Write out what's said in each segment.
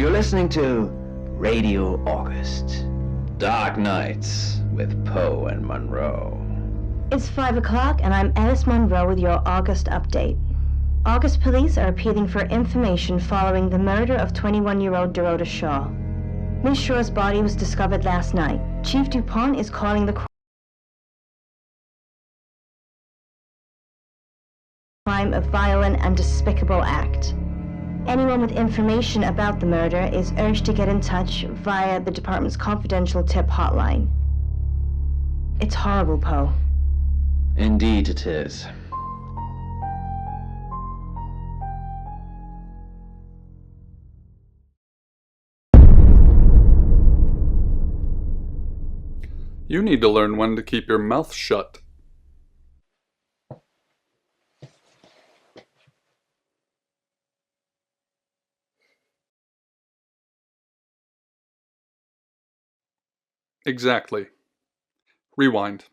You're listening to Radio August. Dark Nights with Poe and Monroe. It's 5 o'clock and I'm Alice Monroe with your August update. August police are appealing for information following the murder of 21-year-old Dorota Shaw. Miss Shaw's body was discovered last night. Chief DuPont is calling the crime a violent and despicable act. Anyone with information about the murder is urged to get in touch via the department's confidential tip hotline. It's horrible, Poe. Indeed it is. You need to learn when to keep your mouth shut. Exactly. Rewind.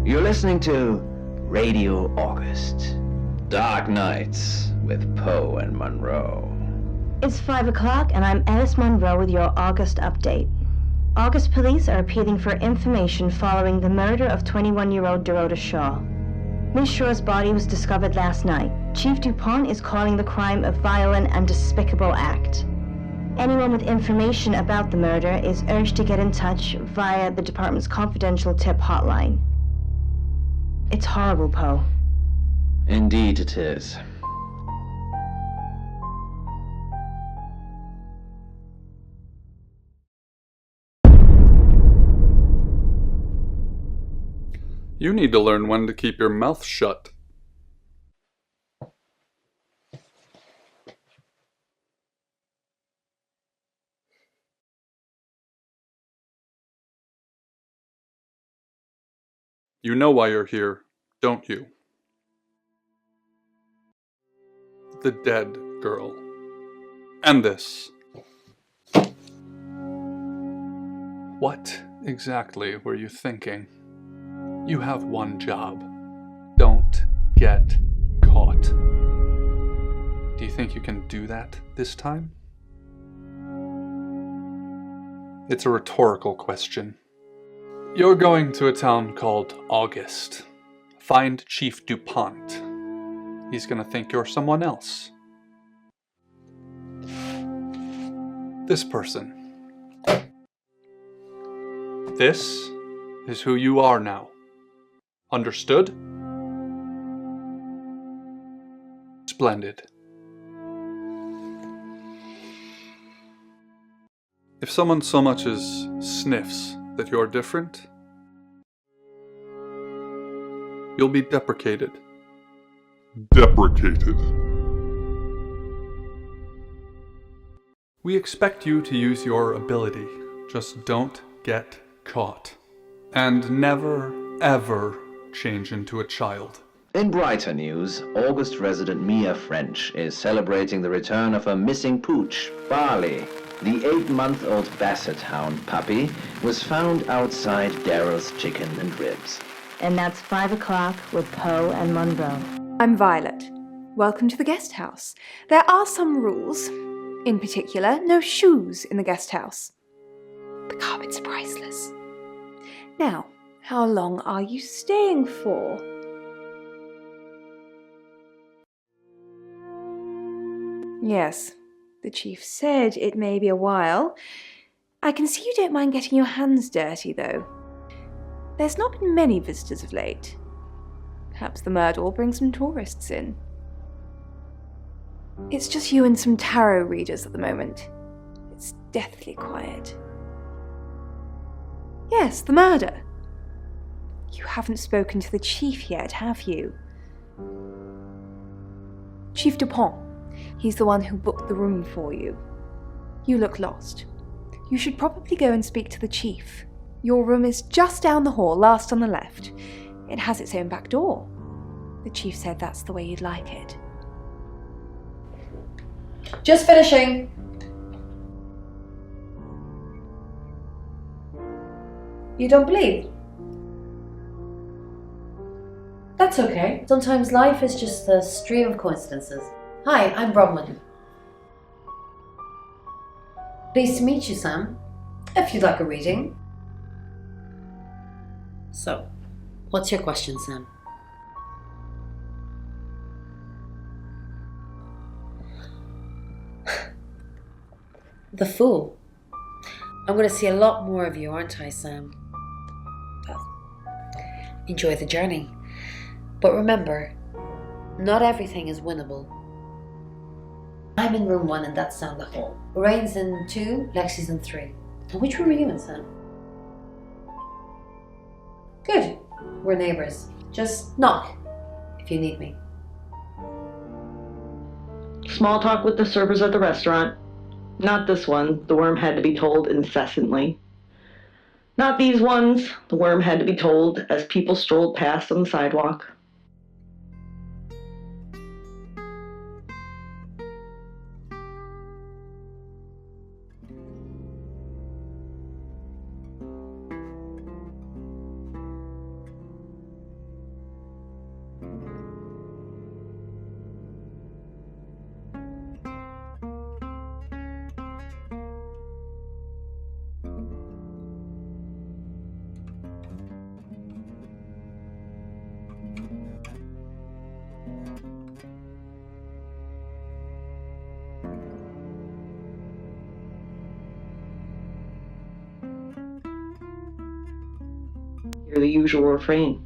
You're listening to Radio August. Dark Nights with Poe and Monroe. It's 5 o'clock and I'm Alice Monroe with your August update. August police are appealing for information following the murder of 21-year-old Dorota Shaw. Miss Shaw's body was discovered last night. Chief DuPont is calling the crime a violent and despicable act. Anyone with information about the murder is urged to get in touch via the department's confidential tip hotline. It's horrible, Poe. Indeed it is. You need to learn when to keep your mouth shut. You know why you're here, don't you? The dead girl. And this. What exactly were you thinking? You have one job. Don't get caught. Do you think you can do that this time? It's a rhetorical question. You're going to a town called August. Find Chief DuPont. He's gonna think you're someone else. This person. This is who you are now. Understood? Splendid. If someone so much as sniffs that you're different, you'll be deprecated. Deprecated. We expect you to use your ability. Just don't get caught. And never, ever change into a child. In brighter news, August resident Mia French is celebrating the return of her missing pooch, Barley. The 8-month-old Basset Hound puppy was found outside Daryl's Chicken and Ribs. And that's 5 o'clock with Poe and Monroe. I'm Violet. Welcome to the guest house. There are some rules. In particular, no shoes in the guest house. The carpet's priceless. Now, how long are you staying for? Yes, the chief said it may be a while. I can see you don't mind getting your hands dirty, though. There's not been many visitors of late. Perhaps the murder will bring some tourists in. It's just you and some tarot readers at the moment. It's deathly quiet. Yes, the murder. You haven't spoken to the chief yet, have you? Chief DuPont. He's the one who booked the room for you. You look lost. You should probably go and speak to the chief. Your room is just down the hall, last on the left. It has its own back door. The chief said that's the way you'd like it. Just finishing. You don't believe? That's okay. Sometimes life is just a stream of coincidences. Hi, I'm Bronwyn. Pleased to meet you, Sam. If you'd like a reading. So, what's your question, Sam? The Fool. I'm going to see a lot more of you, aren't I, Sam? Well, enjoy the journey. But remember, not everything is winnable. I'm in room 1 and that's down the hall. Lorraine's in 2, Lexi's in 3. And which room are you in, Sam? Good. We're neighbours. Just knock if you need me. Small talk with the servers at the restaurant. Not this one. The worm had to be told incessantly. Not these ones. The worm had to be told as people strolled past on the sidewalk. Hear the usual refrain.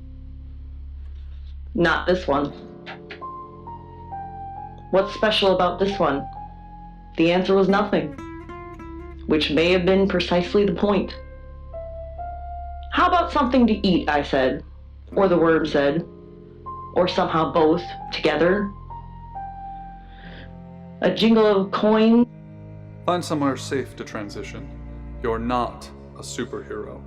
Not this one. What's special about this one? The answer was nothing, which may have been precisely the point. How about something to eat, I said, or the worm said, or somehow both together. A jingle of coins. Find somewhere safe to transition. You're not a superhero.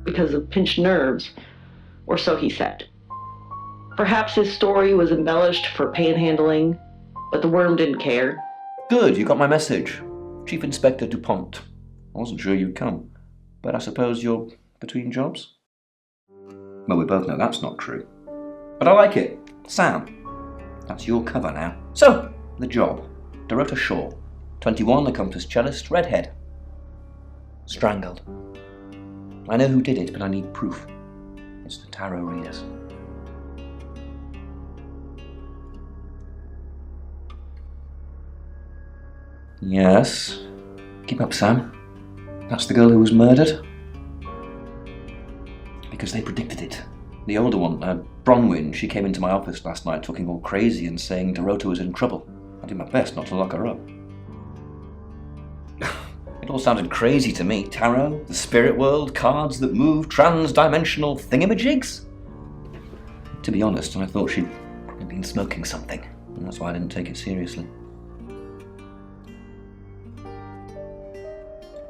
Because of pinched nerves, or so he said. Perhaps his story was embellished for panhandling, but the worm didn't care. Good, you got my message. Chief Inspector DuPont. I wasn't sure you'd come, but I suppose you're between jobs? Well, we both know that's not true. But I like it. Sam. That's your cover now. So, the job. Dorota Shaw. 21, accomplished cellist, redhead. Strangled. I know who did it, but I need proof. It's the tarot readers. Yes. Keep up, Sam. That's the girl who was murdered. Because they predicted it. The older one, Bronwyn, she came into my office last night talking all crazy and saying Dorota was in trouble. I did my best not to lock her up. It all sounded crazy to me. Tarot, the spirit world, cards that move, trans-dimensional thingamajigs. To be honest, I thought she'd probably been smoking something, and that's why I didn't take it seriously.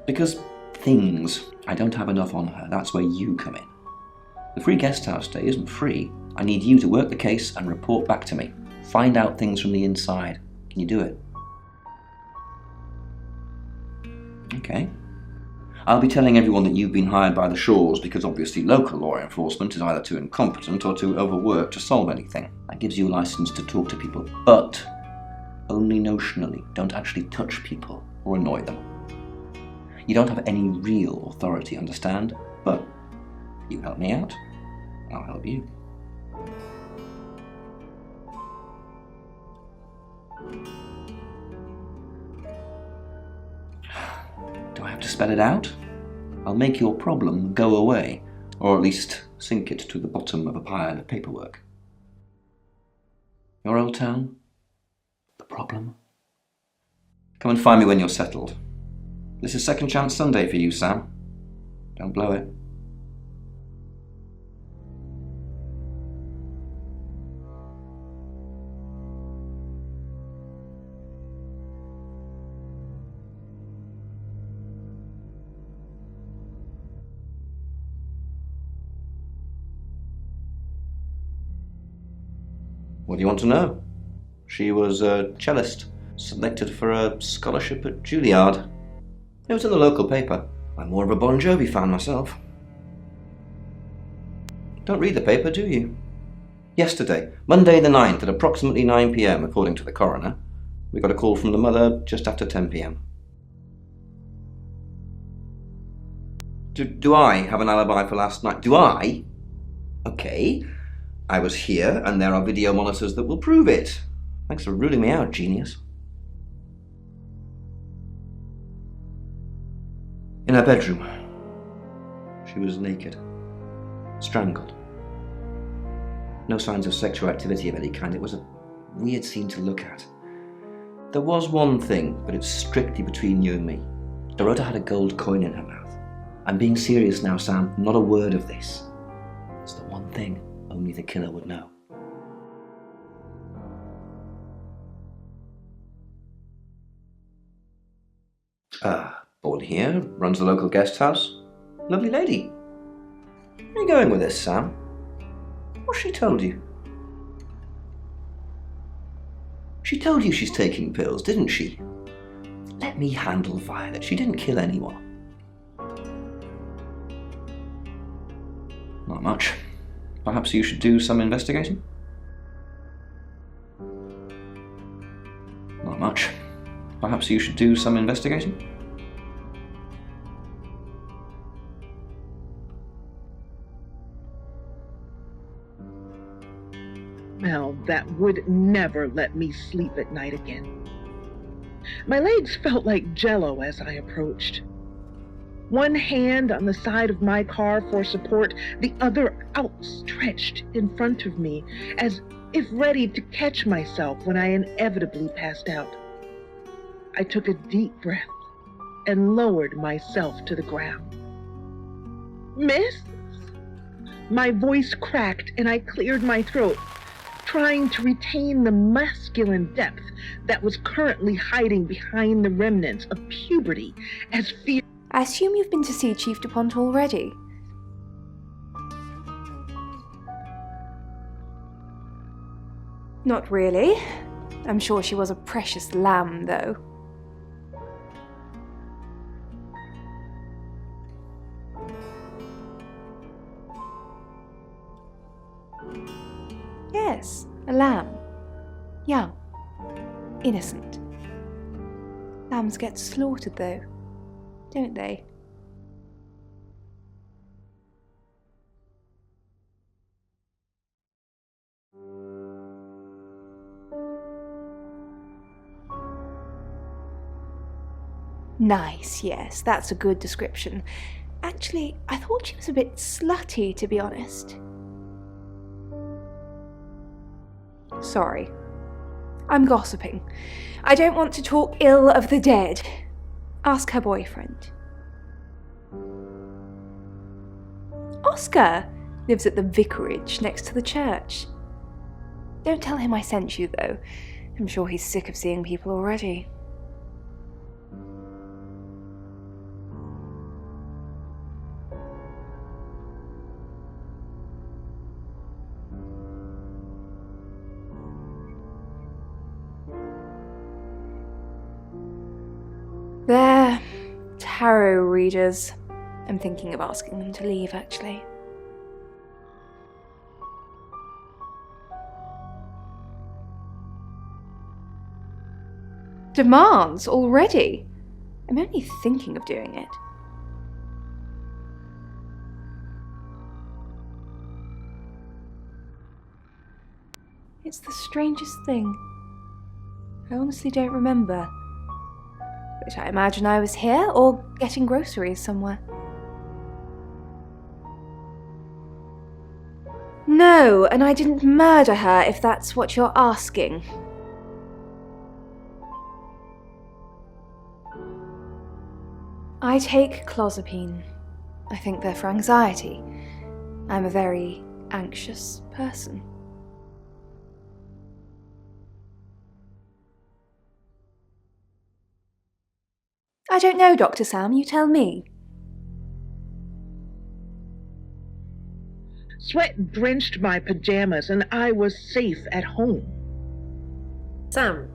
Because things, I don't have enough on her. That's where you come in. The free guest house stay isn't free. I need you to work the case and report back to me. Find out things from the inside. Can you do it? Okay. I'll be telling everyone that you've been hired by the Shaws because obviously local law enforcement is either too incompetent or too overworked to solve anything. That gives you a license to talk to people, but only notionally. Don't actually touch people or annoy them. You don't have any real authority, understand? But you help me out, I'll help you. Do I have to spell it out? I'll make your problem go away, or at least sink it to the bottom of a pile of paperwork. Your old town? The problem? Come and find me when you're settled. This is Second Chance Sunday for you, Sam. Don't blow it. What do you want to know? She was a cellist, selected for a scholarship at Juilliard. It was in the local paper. I'm more of a Bon Jovi fan myself. Don't read the paper, do you? Yesterday, Monday the 9th, at approximately 9 p.m, according to the coroner, we got a call from the mother just after 10 p.m. Do I have an alibi for last night? Do I? Okay. I was here, and there are video monitors that will prove it. Thanks for ruling me out, genius. In her bedroom, she was naked, strangled. No signs of sexual activity of any kind. It was a weird scene to look at. There was one thing, but it's strictly between you and me. Dorota had a gold coin in her mouth. I'm being serious now, Sam. Not a word of this. It's the one thing only the killer would know. Born here, runs the local guest house. Lovely lady. Where are you going with this, Sam? What's she told you? She told you she's taking pills, didn't she? Let me handle Violet. She didn't kill anyone. Not much. Perhaps you should do some investigating? Not much. Perhaps you should do some investigating? Well, that would never let me sleep at night again. My legs felt like jello as I approached. One hand on the side of my car for support, the other outstretched in front of me, as if ready to catch myself when I inevitably passed out. I took a deep breath and lowered myself to the ground. Miss? My voice cracked and I cleared my throat, trying to retain the masculine depth that was currently hiding behind the remnants of puberty as fear. I assume you've been to see Chief DuPont already. Not really. I'm sure she was a precious lamb, though. Yes, a lamb. Young. Innocent. Lambs get slaughtered, though, don't they? Nice, yes, that's a good description. Actually, I thought she was a bit slutty, to be honest. Sorry. I'm gossiping. I don't want to talk ill of the dead. Ask her boyfriend. Oscar lives at the vicarage next to the church. Don't tell him I sent you, though. I'm sure he's sick of seeing people already. They're tarot readers. I'm thinking of asking them to leave, actually. Demands already? I'm only thinking of doing it. It's the strangest thing. I honestly don't remember. But I imagine I was here or getting groceries somewhere. No, and I didn't murder her, if that's what you're asking. I take clozapine. I think they're for anxiety. I'm a very anxious person. I don't know, Dr. Sam, you tell me. Sweat drenched my pajamas, and I was safe at home. Sam,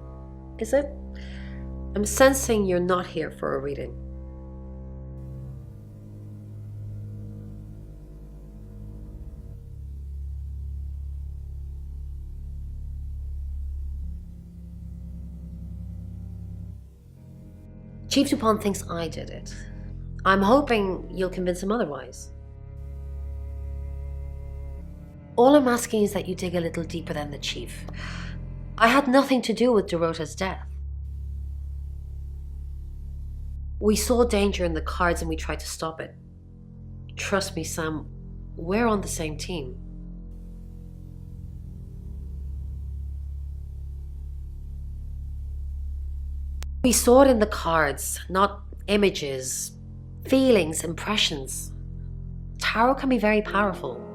is it? I'm sensing you're not here for a reading. Chief DuPont thinks I did it. I'm hoping you'll convince him otherwise. All I'm asking is that you dig a little deeper than the chief. I had nothing to do with Dorota's death. We saw danger in the cards and we tried to stop it. Trust me, Sam, we're on the same team. We saw it in the cards, not images, feelings, impressions. Tarot can be very powerful.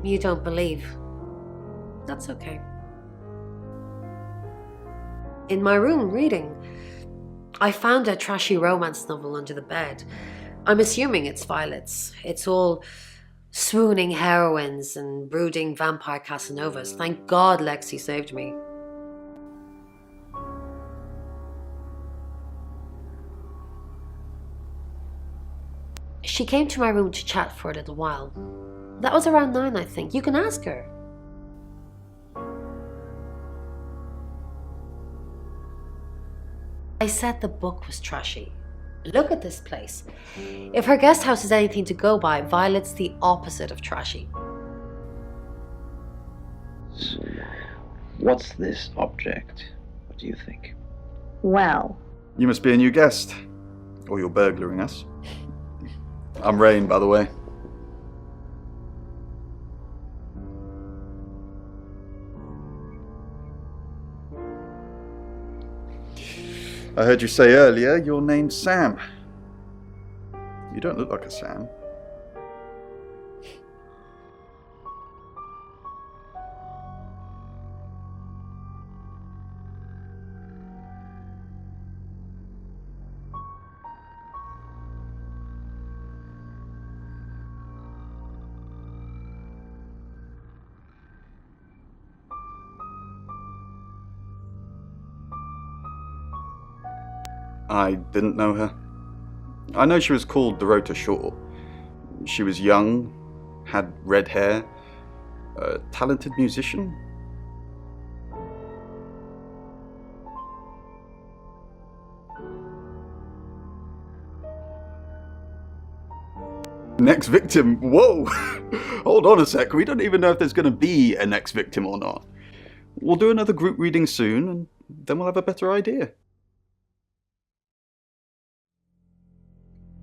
You don't believe. That's okay. In my room reading, I found a trashy romance novel under the bed. I'm assuming it's Violet's. It's all swooning heroines and brooding vampire Casanovas. Thank God Lexi saved me. She came to my room to chat for a little while. That was around 9, I think. You can ask her. I said the book was trashy. Look at this place. If her guest house is anything to go by, Violet's the opposite of trashy. What's this object? What do you think? Well, You must be a new guest. Or you're burglaring us. I'm Rain, by the way. I heard you say earlier your name's Sam. You don't look like a Sam. I didn't know her. I know she was called Dorota Shaw. She was young, had red hair, a talented musician. Next victim? Whoa! Hold on a sec, we don't even know if there's going to be a next victim or not. We'll do another group reading soon, and then we'll have a better idea.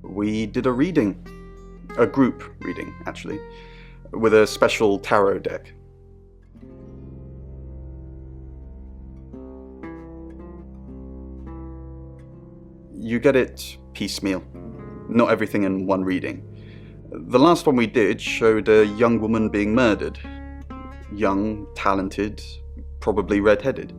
We did a reading. A group reading, actually. With a special tarot deck. You get it piecemeal. Not everything in one reading. The last one we did showed a young woman being murdered. Young, talented, probably red-headed.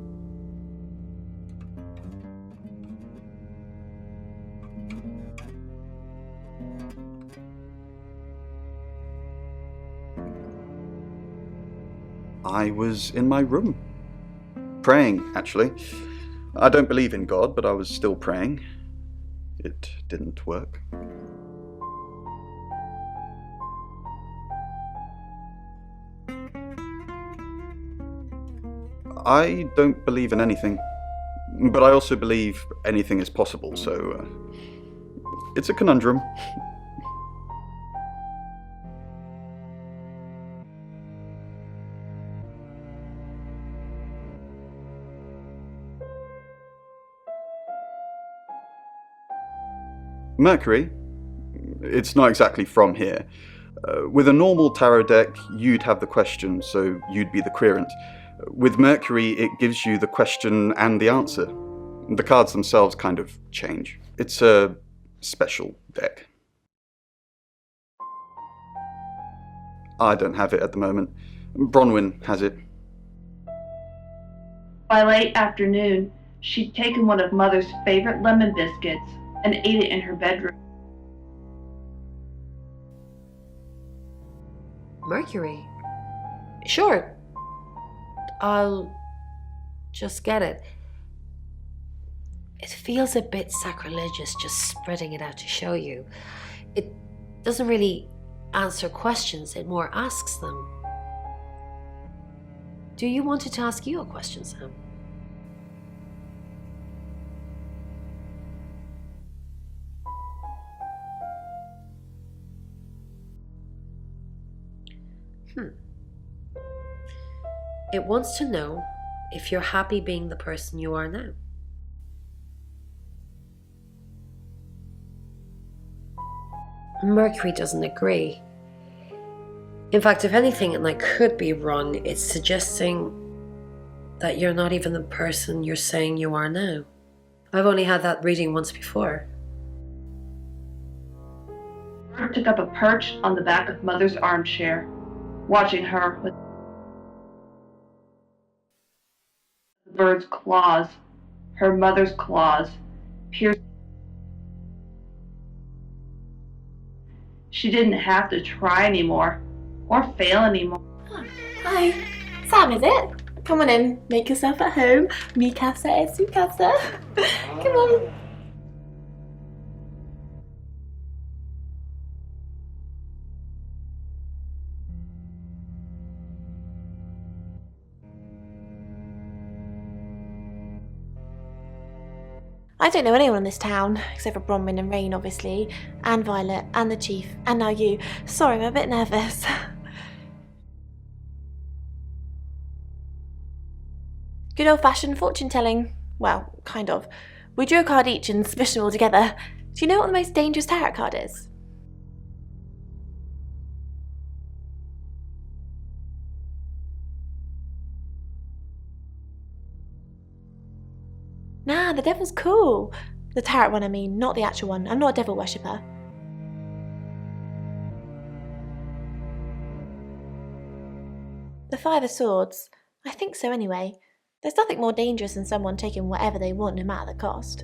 I was in my room. Praying, actually. I don't believe in God, but I was still praying. It didn't work. I don't believe in anything, but I also believe anything is possible, so it's a conundrum. Mercury? It's not exactly from here. With a normal tarot deck, you'd have the question, so you'd be the querent. With Mercury, it gives you the question and the answer. The cards themselves kind of change. It's a special deck. I don't have it at the moment. Bronwyn has it. By late afternoon, she'd taken one of Mother's favorite lemon biscuits and ate it in her bedroom. Mercury? Sure. I'll just get it. It feels a bit sacrilegious just spreading it out to show you. It doesn't really answer questions, it more asks them. Do you want it to ask you a question, Sam? It wants to know if you're happy being the person you are now. Mercury doesn't agree. In fact, if anything, and I could be wrong, it's suggesting that you're not even the person you're saying you are now. I've only had that reading once before. Mark took up a perch on the back of Mother's armchair, watching her with the bird's claws, her mother's claws, pierced. She didn't have to try anymore, or fail anymore. Hi, Sam, is it? Come on in, make yourself at home. Mi casa es su casa. Come on. I don't know anyone in this town, except for Bronwyn and Rain, obviously, and Violet, and the Chief, and now you. Sorry, I'm a bit nervous. Good old-fashioned fortune-telling. Well, kind of. We drew a card each and smushed them all together. Do you know what the most dangerous tarot card is? Nah, the devil's cool. The tarot one, I mean, not the actual one. I'm not a devil worshipper. The Five of Swords. I think so anyway. There's nothing more dangerous than someone taking whatever they want, no matter the cost.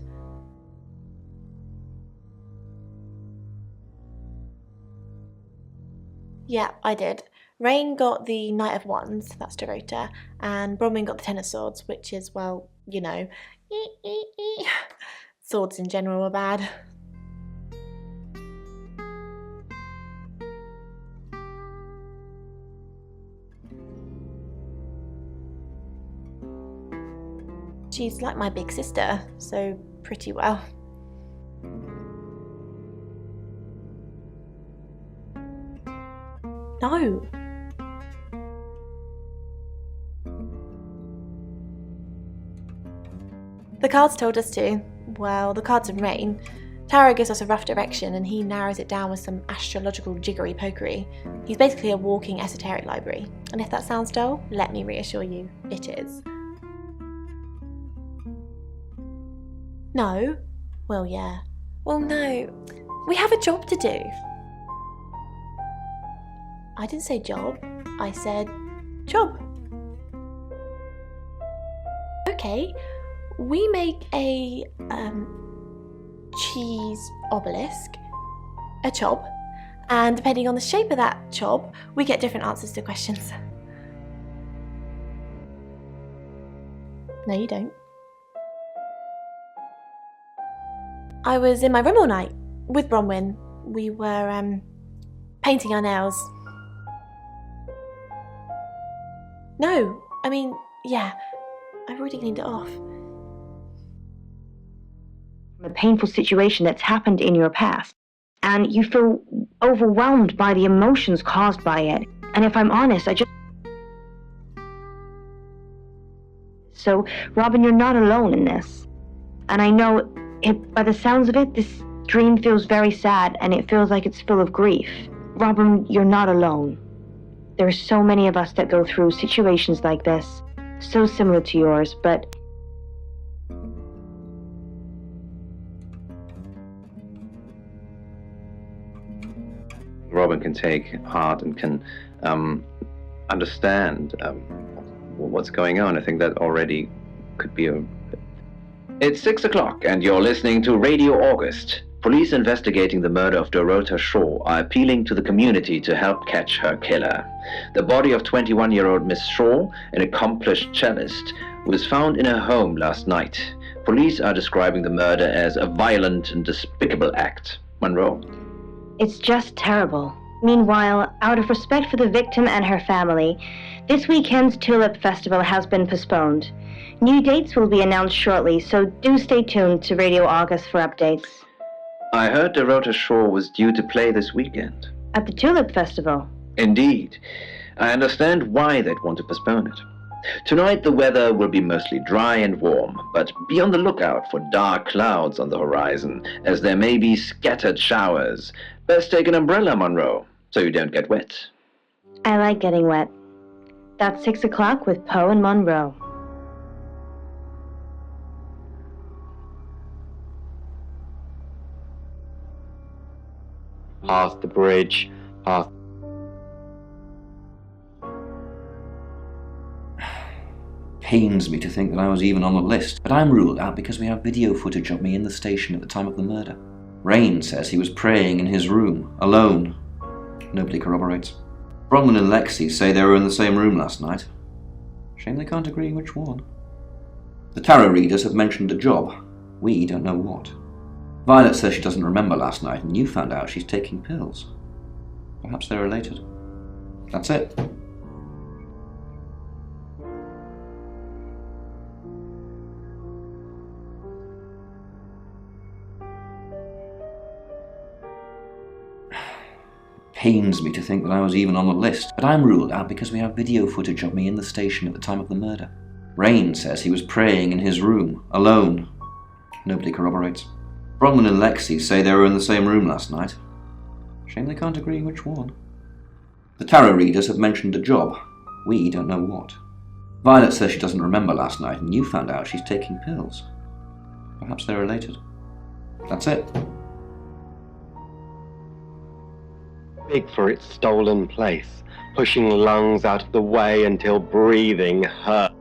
Yeah, I did. Rain got the Knight of Wands, that's Dorota, and Bronwyn got the Ten of Swords, which is, well, you know, swords in general are bad. She's like my big sister, so pretty well. No. The cards told us to. Well, the cards in Rain. Tarot gives us a rough direction and he narrows it down with some astrological jiggery-pokery. He's basically a walking esoteric library. And if that sounds dull, let me reassure you, it is. No? Well, yeah. Well, no. We have a job to do. I didn't say job. I said job. Okay. We make a cheese obelisk, a chob, and depending on the shape of that chob, we get different answers to questions. No, you don't. I was in my room all night with Bronwyn. We were painting our nails. No, I mean, yeah, I've already cleaned it off. A painful situation that's happened in your past, and you feel overwhelmed by the emotions caused by it. And if I'm honest, So, Robin, you're not alone in this. And I know, by the sounds of it, this dream feels very sad, and it feels like it's full of grief. Robin, you're not alone. There are so many of us that go through situations like this, so similar to yours, but Robin can take heart and can understand what's going on. I think that already could be a... It's 6 o'clock, and you're listening to Radio August. Police investigating the murder of Dorota Shaw are appealing to the community to help catch her killer. The body of 21-year-old Miss Shaw, an accomplished cellist, was found in her home last night. Police are describing the murder as a violent and despicable act. Monroe? It's just terrible. Meanwhile, out of respect for the victim and her family, this weekend's Tulip Festival has been postponed. New dates will be announced shortly, so do stay tuned to Radio August for updates. I heard Dorota Shaw was due to play this weekend. At the Tulip Festival? Indeed. I understand why they'd want to postpone it. Tonight the weather will be mostly dry and warm, but be on the lookout for dark clouds on the horizon, as there may be scattered showers. Best take an umbrella, Monroe, so you don't get wet. I like getting wet. That's 6 o'clock with Poe and Monroe. Past the bridge, past... Pains me to think that I was even on the list, but I'm ruled out because we have video footage of me in the station at the time of the murder. Rain says he was praying in his room, alone. Nobody corroborates. Bronwyn and Lexi say they were in the same room last night. Shame they can't agree which one. The tarot readers have mentioned a job. We don't know what. Violet says she doesn't remember last night, and you found out she's taking pills. Perhaps they're related. That's it. Pains me to think that I was even on the list, but I'm ruled out because we have video footage of me in the station at the time of the murder. Rain says he was praying in his room, alone. Nobody corroborates. Bronwyn and Lexi say they were in the same room last night. Shame they can't agree which one. The tarot readers have mentioned a job. We don't know what. Violet says she doesn't remember last night, and you found out she's taking pills. Perhaps they're related. That's it. Big for its stolen place, pushing lungs out of the way until breathing hurt.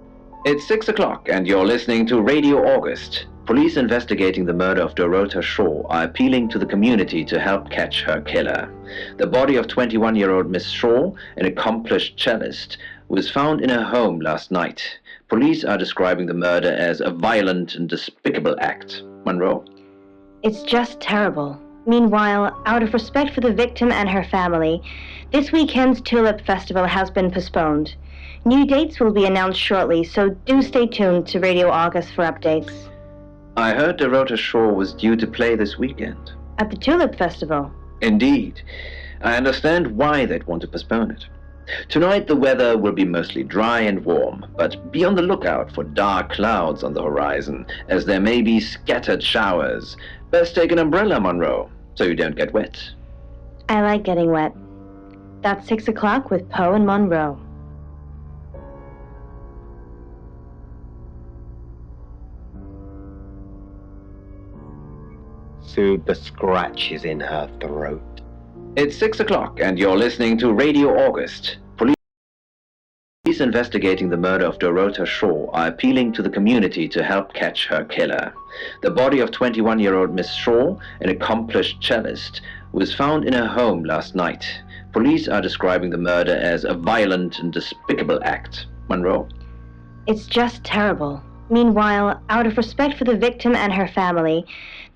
It's 6 o'clock, and you're listening to Radio August. Police investigating the murder of Dorota Shaw are appealing to the community to help catch her killer. The body of 21-year-old Miss Shaw, an accomplished cellist, was found in her home last night. Police are describing the murder as a violent and despicable act. Monroe? It's just terrible. Meanwhile, out of respect for the victim and her family, this weekend's Tulip Festival has been postponed. New dates will be announced shortly, so do stay tuned to Radio August for updates. I heard Dorota Shaw was due to play this weekend. At the Tulip Festival? Indeed. I understand why they'd want to postpone it. Tonight the weather will be mostly dry and warm, but be on the lookout for dark clouds on the horizon, as there may be scattered showers. Best take an umbrella, Monroe, so you don't get wet. I like getting wet. That's 6 o'clock with Poe and Monroe. Soothe the scratches in her throat. It's 6 o'clock, and you're listening to Radio August. Police investigating the murder of Dorota Shaw are appealing to the community to help catch her killer. The body of 21-year-old Miss Shaw, an accomplished cellist, was found in her home last night. Police are describing the murder as a violent and despicable act. Monroe? It's just terrible. Meanwhile, out of respect for the victim and her family,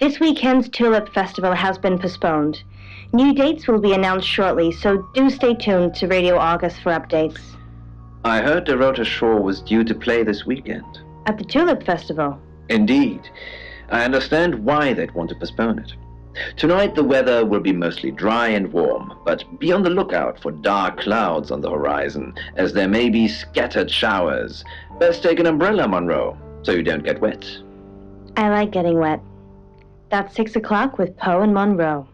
this weekend's Tulip Festival has been postponed. New dates will be announced shortly, so do stay tuned to Radio August for updates. I heard Dorota Shaw was due to play this weekend. At the Tulip Festival? Indeed. I understand why they'd want to postpone it. Tonight the weather will be mostly dry and warm, but be on the lookout for dark clouds on the horizon, as there may be scattered showers. Best take an umbrella, Monroe, so you don't get wet. I like getting wet. That's 6 o'clock with Poe and Monroe.